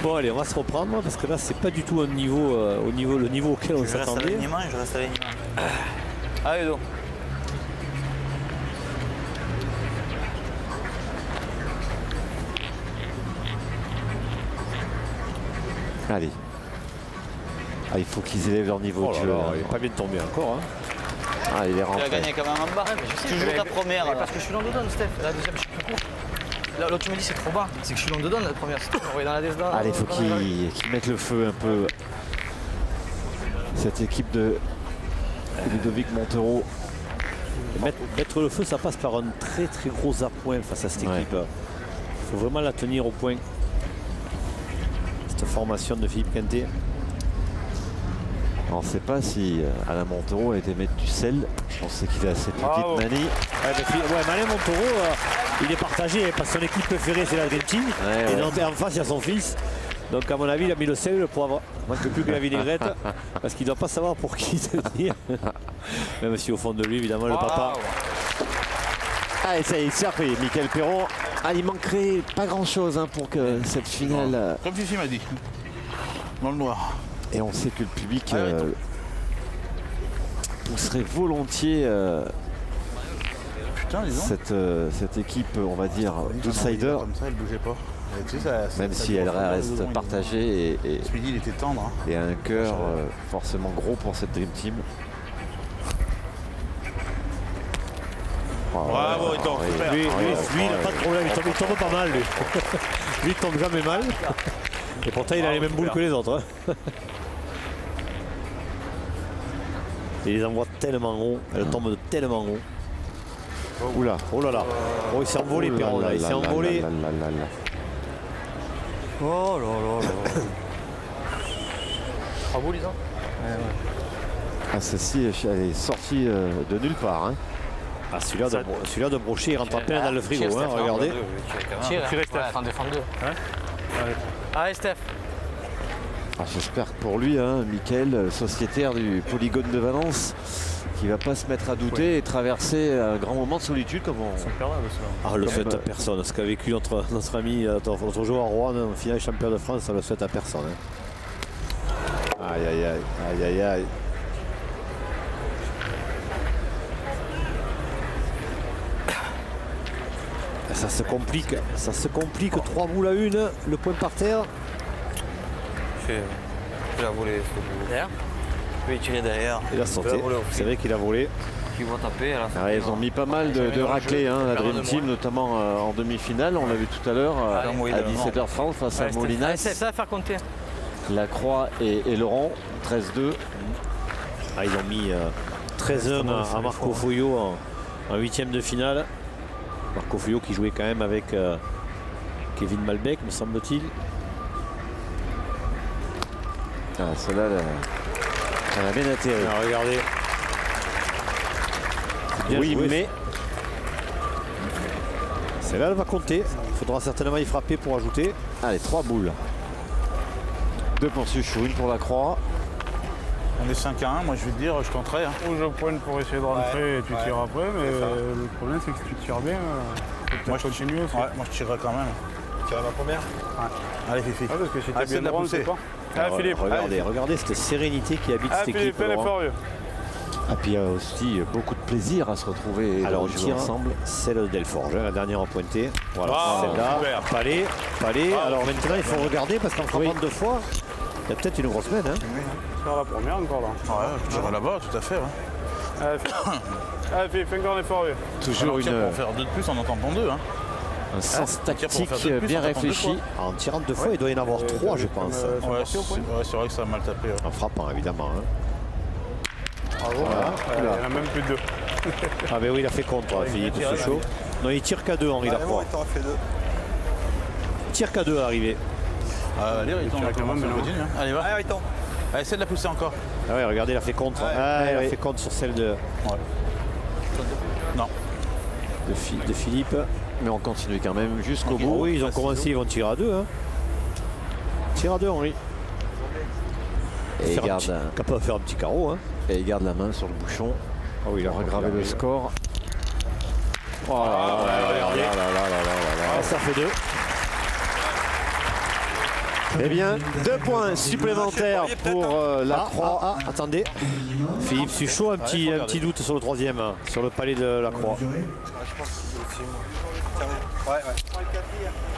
Bon allez, on va se reprendre parce que là c'est pas du tout un niveau, le niveau auquel on s'attendait. Je reste à l'alignement. Allez donc. Allez. Ah, il faut qu'ils élèvent leur niveau de jeu. Il n'est pas bien tombé encore. Hein. Ah, il est Tu rentré. as gagné quand même en bas. Tu joues ta première. Parce que je suis long dedans, Steph. La deuxième, je suis plus court. Là, tu me dis c'est trop bas. C'est que je suis long dedans, la première. On est dans la descente. Allez, il faut qu'ils mettent le feu un peu. Cette équipe de Ludovic Montereau. Mettre le feu, ça passe par un très très gros appoint face à cette équipe. Il faut vraiment la tenir au point. Cette formation de Philippe Quintet. On ne sait pas si Alain Montereau a été mettre du sel. Je pensais qu'il a cette petite manie. Alain Montereau, il est partagé parce que son équipe préférée c'est la Dream Team. Et donc, en face il y a son fils. Donc à mon avis il a mis le sel, le poivre. Il manque plus que la vinaigrette. Parce qu'il ne doit pas savoir pour qui se dire. Même si au fond de lui évidemment le papa. Ah et ça y est, c'est fait. Michael Perron. Ah, il manquerait pas grand chose pour que cette finale. Comme Fifi m'a dit. Dans le noir. Et on sait que le public pousserait volontiers cette équipe, on va dire, d'outsider. Comme ça, elle bougeait pas. Tu sais, même si elle reste partagée et celui-ci, il était tendre. Et a un cœur forcément gros pour cette Dream Team. Bravo, il tombe. Lui, il n'a pas de problème, il tombe pas mal lui. Lui il tombe jamais mal. Et pourtant il a les mêmes boules que les autres. Il les envoie tellement haut, elle tombe tellement haut. Oula. Oh là là. Oh, il s'est envolé Perron là, il s'est envolé. Oh là là là. Bravo Lisa. Ah, celle-ci, elle est sortie de nulle part. Ah, celui-là de Brochet, il rentre à peine dans le frigo, regardez. Tire, Steph. En défendre deux. Allez Steph. Ah, j'espère que pour lui, Mickaël, sociétaire du Polygone de Valence, qui va pas se mettre à douter et traverser un grand moment de solitude comme on... Ah, le souhaite à personne. Ce qu'a vécu notre ami, notre joueur à Rouen, en finale champion de France, ça le souhaite à personne. Aïe, aïe, aïe, aïe, aïe, aïe. Ça se complique, 3 boules à 1, le point par terre. Il a volé. Derrière. Oui, tiré derrière. Il a sauté. C'est vrai qu'il a volé. Ils vont taper à la fin. Ils ont mis pas mal de raclés, la Dream Team, notamment en demi-finale. On l'a vu tout à l'heure à 17h30 face à Molinas. Ça va faire compter. Lacroix et Laurent, 13-2. Ah, ils ont mis 13-1 à Marco Foyot en 8e de finale. Marco Foyot qui jouait quand même avec Kevin Malbec, me semble-t-il. Ah, celle-là, elle a bien atterri. Ah, regardez. Oui, joué, mais celle-là, elle va compter. Il faudra certainement y frapper pour ajouter. Allez, 3 boules. 2 pour Suchou, 1 pour Lacroix. On est 5-1, moi je vais te dire, je tenterai. Je pointe pour essayer de rentrer et tu tires après, mais le problème c'est que si tu tires bien, moi je continue aussi. Ouais, moi je tirerai quand même. Tu vas ma première. Allez Fifi. Parce que si t'es Essaie de bien la droit, on pousser. sait pas. Ah, Philippe. Regardez cette sérénité qui habite cette équipe. Philippe, elle est furieux. Et puis il y a aussi beaucoup de plaisir à se retrouver. Alors on tire ensemble celle de Delforge, la dernière en pointée. Voilà, celle-là. Palais. Alors maintenant il faut regarder parce qu'en frappant 2 fois, il y a peut-être une grosse semaine. Faire la première encore là. Ouais, je tirerai là-bas, tout à fait. Allez Philippe, fais encore un effort. Toujours Pour en faire 2 de plus en en tentant 2. Un sens tactique bien en réfléchi. En tirant 2 fois, il doit y en avoir 3, je pense. Ouais, c'est vrai que ça a mal tapé. En frappant, évidemment. Bravo. Il n'y en a même plus de 2. Ah ben oui, il a fait contre, Philippe, c'est chaud. Non, il tire qu'à 2, Henri Lacroix. Il tire qu'à 2 à l'arrivée. Allez, allez, va. Allez, essaie de la pousser encore. Ah ouais, regardez, il a fait contre. Il a fait contre sur celle de... Non. De Philippe. Mais on continue quand même jusqu'au bout. Oui, ils ont commencé, ils vont tirer à 2. Tire à 2, Henri. Et il garde capable de faire un petit carreau. Et il garde la main sur le bouchon. Oh, il a regravé le score. Oh là là là là là là là là là. Ça fait 2. Eh bien, 2 points supplémentaires pour la Croix. Attendez. Philippe Suchot, un petit doute sur le troisième, sur le palais de la Croix.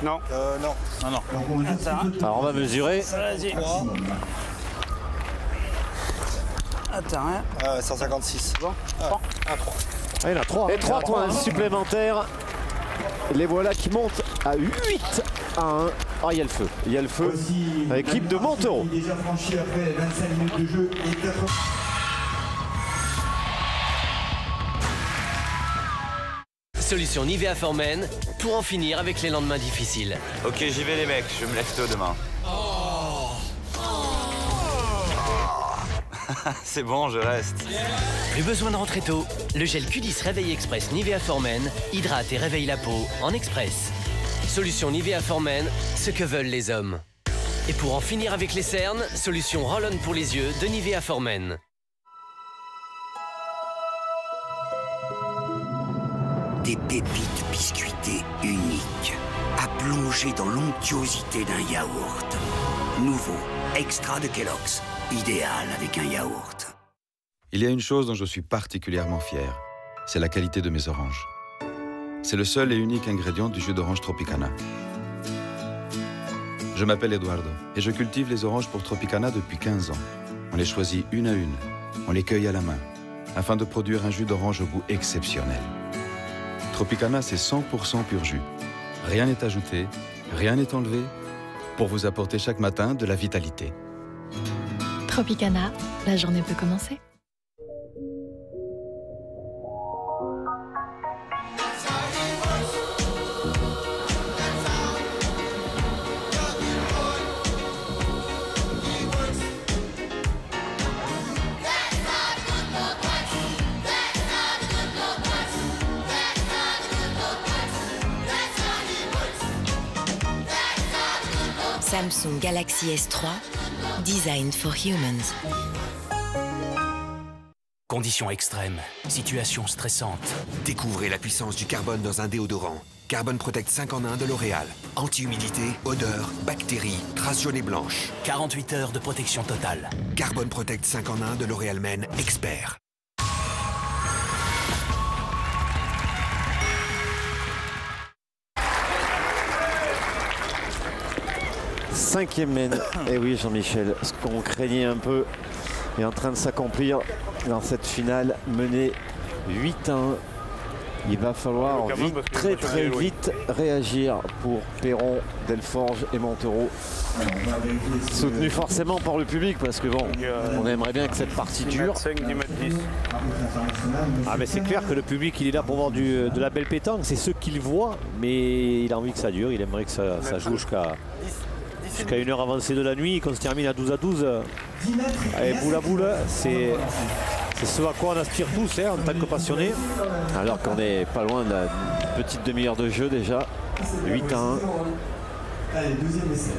Non. Non. Alors on va mesurer. Vas-y. Attends, 156. Bon. Ah, il y en a 3. Et 3 points supplémentaires. Les voilà qui montent à 8 à 1. Ah, il y a le feu. Il y a le feu. L'équipe de Montereau. Déjà franchi après 25 minutes de jeu et 4. Solution Nivea for Men pour en finir avec les lendemains difficiles. Ok, j'y vais les mecs, je me lève tôt demain. C'est bon, je reste. Plus besoin de rentrer tôt. Le gel Q10 Réveil Express Nivea for Men hydrate et réveille la peau en express. Solution Nivea for Men, ce que veulent les hommes. Et pour en finir avec les cernes, solution Roll-On pour les yeux de Nivea for Men. Des pépites biscuitées uniques, à plonger dans l'onctuosité d'un yaourt. Nouveau, extra de Kellogg's, idéal avec un yaourt. Il y a une chose dont je suis particulièrement fier, c'est la qualité de mes oranges. C'est le seul et unique ingrédient du jus d'orange Tropicana. Je m'appelle Eduardo et je cultive les oranges pour Tropicana depuis 15 ans. On les choisit une à une, on les cueille à la main, afin de produire un jus d'orange au goût exceptionnel. Tropicana, c'est 100% pur jus. Rien n'est ajouté, rien n'est enlevé, pour vous apporter chaque matin de la vitalité. Tropicana, la journée peut commencer. Samsung Galaxy S3, Design for Humans. Conditions extrêmes, situation stressante. Découvrez la puissance du carbone dans un déodorant. Carbon Protect 5 en 1 de L'Oréal. Anti-humidité, odeur, bactéries, traces jaunes et blanches. 48 heures de protection totale. Carbon Protect 5 en 1 de L'Oréal Men Expert. Cinquième mène. Et oui, Jean-Michel, ce qu'on craignait un peu est en train de s'accomplir dans cette finale menée 8-1. Il va falloir très vite réagir pour Perron, Delforge et Montereau. Soutenu forcément par le public parce que bon, on aimerait bien que cette partie dure. 5, 10 mètres 10. Ah mais c'est clair que le public il est là pour voir de la belle pétanque, c'est ce qu'il voit, mais il a envie que ça dure, il aimerait que ça joue jusqu'à une heure avancée de la nuit, qu'on se termine à 12-12. Allez, boule à boule, c'est ce à quoi on aspire tous en tant que passionnés. Alors qu'on est pas loin de la petite demi-heure de jeu déjà. 8-1. Allez, deuxième essai.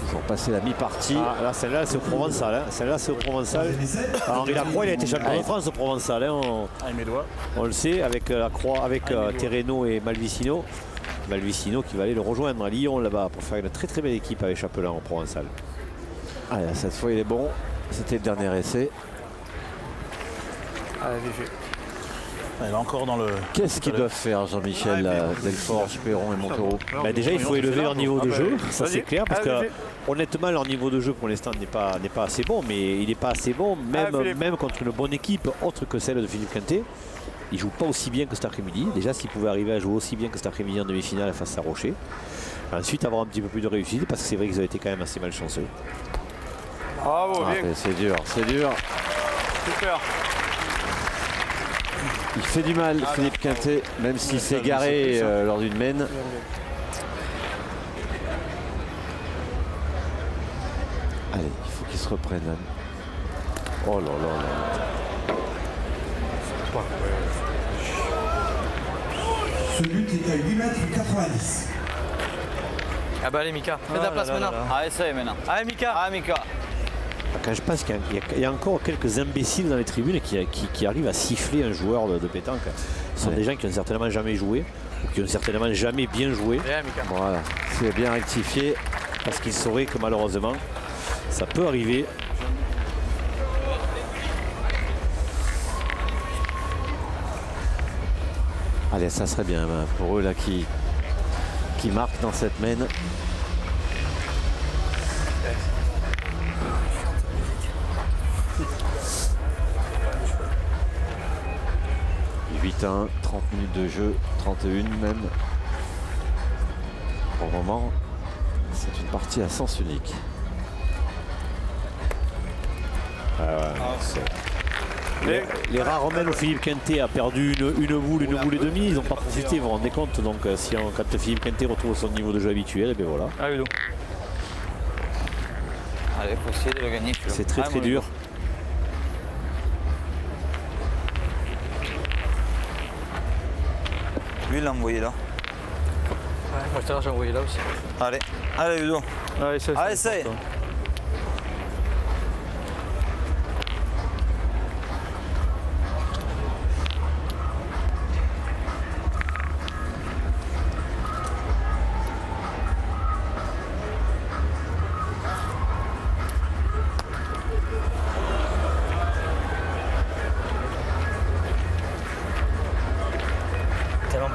Ils ont passé la mi-partie. Ah, là, celle-là, c'est au Provençal. Celle-là, c'est au Provençal. Henri Lacroix, il a été champion de France au Provençal. On le sait, avec Lacroix, avec Terreno et Malvicino. Malvicino qui va aller le rejoindre à Lyon là-bas pour faire une très belle équipe avec Chapelain au Provençal. Ah, là, cette fois, il est bon. C'était le dernier essai. Allez, Elle est encore dans le... Qu'est-ce qu'ils doivent faire, Jean-Michel, Delforge, Perron et Montereau? Déjà, il faut élever leur niveau de jeu, ça c'est clair, parce que honnêtement, leur niveau de jeu pour l'instant n'est pas assez bon, mais il n'est pas assez bon, même contre une bonne équipe autre que celle de Philippe Quintet. Il ne joue pas aussi bien que cet après-midi. Déjà, s'il pouvait arriver à jouer aussi bien que cet après-midi en demi-finale face à Rocher. Ensuite, avoir un petit peu plus de réussite, parce que c'est vrai qu'ils ont été quand même assez malchanceux. Bravo, bien. C'est dur, c'est dur. Super. Il fait du mal, Philippe Quintet, même s'il s'est garé lors d'une mène. Allez, il faut qu'il se reprenne. Oh là là là. Ce but est à 8 mètres 90. Ah bah allez Mika, fais de la place maintenant. Allez, ça y est maintenant. Allez Mika. Allez Mika. Quand je pense qu'il y a encore quelques imbéciles dans les tribunes qui arrivent à siffler un joueur de pétanque. Ce sont des gens qui n'ont certainement jamais joué. qui n'ont certainement jamais bien joué. Voilà, c'est bien rectifié. Parce qu'ils sauraient que malheureusement, ça peut arriver. Allez, ça serait bien pour eux là qui marquent dans cette main. « 8-1, 30 minutes de jeu, 31 même. Pour le moment, c'est une partie à sens unique. » Les rares mains où Philippe Quintet a perdu une boule et demie, ils n'ont pas profité, vous vous rendez compte. Donc quand Philippe Quintet retrouve son niveau de jeu habituel, et bien voilà. Allez, il faut essayer de le gagner. C'est très dur. Lui, il l'a envoyé là. Ouais, moi tout à l'heure j'ai envoyé là aussi. Allez, allez Ludo. Allez, essaye.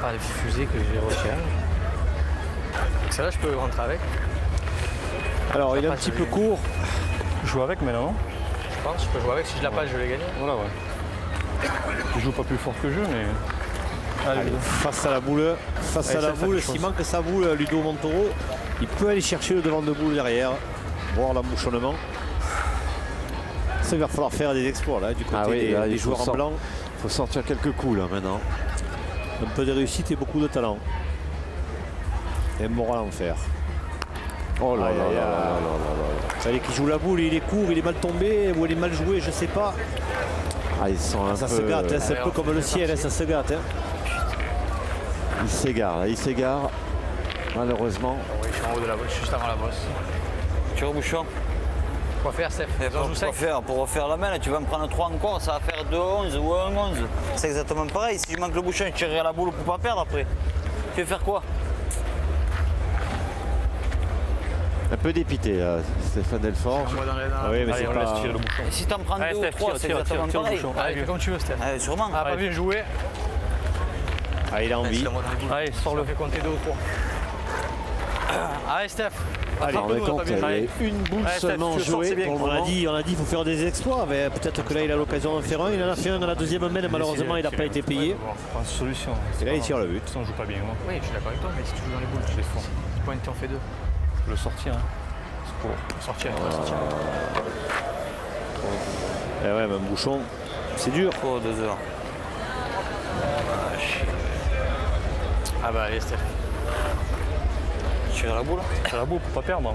Par les fusées que j'ai recherché. Celle-là, je peux rentrer avec. Alors, il est un petit peu court. Je joue avec, mais là, non? Je pense, je peux jouer avec. Si je la passe, je vais les gagner. Voilà, ouais. Je joue pas plus fort que je, mais. Allez, face à la boule, s'il manque sa boule, Ludo Montoro, il peut aller chercher le devant de boule derrière, voir l'embouchonnement. Ça, il va falloir faire des exploits là, du côté des joueurs en blanc. Il faut sortir quelques coups là maintenant. Un peu de réussite et beaucoup de talent. Et un moral en fer. Oh là là là là. Vous savez qu'il joue la boule, il est court, il est mal tombé ou il est mal joué, je sais pas. Ah, ils sont ça se gâte, hein, c'est un peu comme le ciel, hein, ça se gâte. Hein. Il s'égare. Malheureusement. Oui, je suis en haut de la bosse, juste avant la bosse. Tu rebouchons. Quoi faire, Steph? Pour refaire la main, tu vas me prendre 3 encore, ça va faire 2-11 ou 1-11. C'est exactement pareil. Si je manque le bouchon, je tirerai la boule pour pas perdre après. Tu veux faire quoi? Un peu dépité là, Stéphane Delforge. Oui, mais c'est pas... Si t'en prends 2 ou 3, c'est exactement pareil. Allez, fais comme tu veux, Steph. Allez, sûrement. Ah, pas bien joué. Ah, il a envie. Allez, sors-le. Fais compter 2 ou 3. Allez, Steph. Allez, on est compte, il y a une boule seulement jouée. On a dit il faut faire des exploits. Peut-être que là il a l'occasion d'en faire un. Il en a fait un dans la deuxième main, malheureusement il n'a pas été payé. Une solution. Et là il tire le but. On joue pas bien. Moi. Oui, je suis d'accord avec toi, mais si tu joues dans les boules, tu les fous. Point, tu en fais 2. Je peux le sortir. Hein. C'est pour sortir. Et ouais, même bouchon, c'est dur. Pour 2 heures. Ah bah allez, Steph. Tire la boule. Tire la boule pour pas perdre.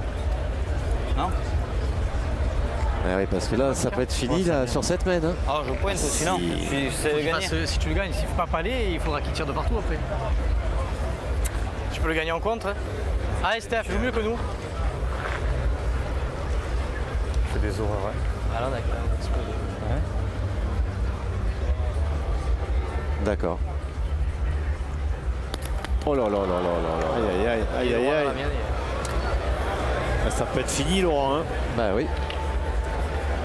Non. Ah oui, parce que là, ça peut être fini là, sur cette main. Hein. Ah, je pointe sinon. Si tu le gagnes, s'il ne faut pas paler, il faudra qu'il tire de partout après. Tu peux le gagner en contre. Hein. Allez, Steph, joue mieux que nous. Je fais des horreurs. Ouais. Alors, d'accord. Ouais. D'accord. Oh là là là là là là. Aïe aïe aïe aïe aïe. Ça peut être fini, Laurent. Hein. Bah oui.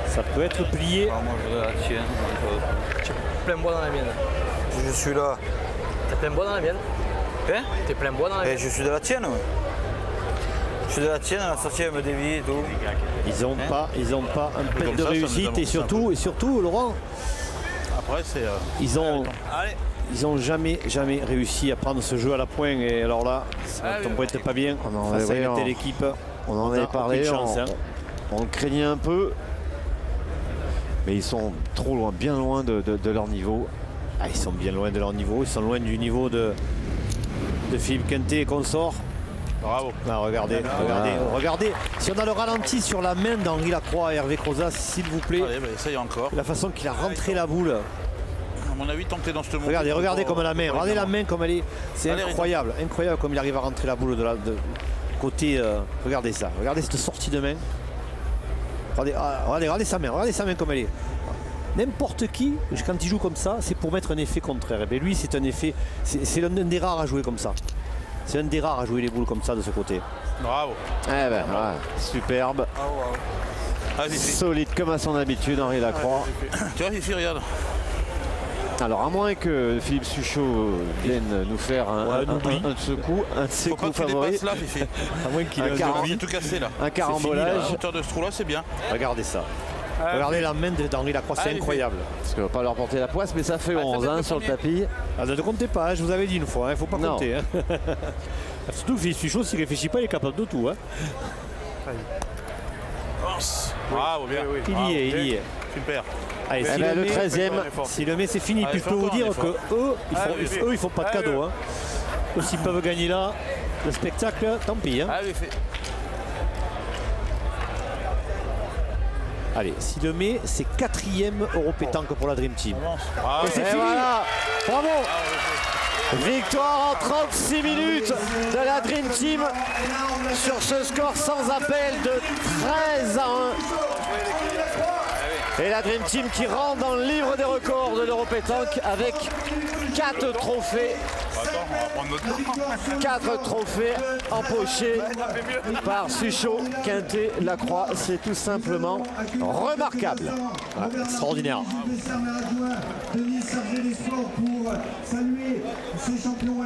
Ça peut être plié. Ah, moi je vais la tienne. Tu es plein bois dans la mienne. Je suis là. T'es plein bois dans la mienne? Hein? T'es plein bois dans la mienne? Je suis de la tienne. Je suis de la tienne, la sortie elle me dévie et tout. Ils n'ont pas un peu de réussite et surtout, Laurent. Après c'est. Ils n'ont jamais réussi à prendre ce jeu à la pointe et alors là, ça ne pointe pas bien. Ça a été l'équipe. On en avait parlé. Chance, on craignait un peu. Mais ils sont trop loin, bien loin de leur niveau. Ah, ils sont bien loin de leur niveau. Ils sont loin du niveau de Philippe Quintet et consorts. Bravo. Ah, regardez. Si on a le ralenti sur la main d'Henri Lacroix et Hervé Crozat, s'il vous plaît. Allez, bah, essaye encore. La façon qu'il a rentré la boule. À mon avis, tant que t'es dans ce monde. Regardez comme la main. Regardez la main comme elle est. C'est incroyable. Incroyable comme il arrive à rentrer la boule de côté. Regardez ça. Regardez cette sortie de main. Regardez sa main comme elle est. n'importe qui, quand il joue comme ça, c'est pour mettre un effet contraire. Et bien lui, c'est un effet, c'est l'un des rares à jouer comme ça. C'est un des rares à jouer les boules comme ça de ce côté. Bravo. Eh ben, ouais, superbe. Solide comme à son habitude, Henri Lacroix. Tu vois, Fifi, regarde. Alors, à moins que Philippe Suchot vienne nous faire un de ce coup, un de ses coups favoris. Là, Fifi. À moins qu'il ait tout cassé là. Un carambolage. La hauteur de ce trou-là, c'est bien. Regardez ça. Regardez la main d'Henri Lacroix, c'est incroyable. Parce qu'on va pas leur porter la poisse, mais ça fait 11 hein, sur le tapis. Ah, ne comptez pas, hein, je vous avais dit une fois, il ne faut pas compter. Hein. Surtout que Philippe Suchot, s'il ne réfléchit pas, il est capable de tout. Hein. Bravo, bien. Il y est. Super. Allez, si le 13e. Si le met, c'est fini. Puis je peux vous dire que eux, ils font pas de cadeau. Hein. S'ils peuvent gagner là, le spectacle, tant pis. Hein. Allez, si le met, c'est 4e Europétanque pour la Dream Team. Et c'est fini. Voilà. Bravo. Victoire en 36 minutes de la Dream Team sur ce score sans appel de 13 à 1. Et la Dream Team qui rentre dans le livre des records de l'Europétanque avec 4 trophées. 4 trophées empochés par Suchot, Quintet, Lacroix. C'est tout simplement remarquable. Ouais, extraordinaire. Denis chargé des sports pour saluer ces champions.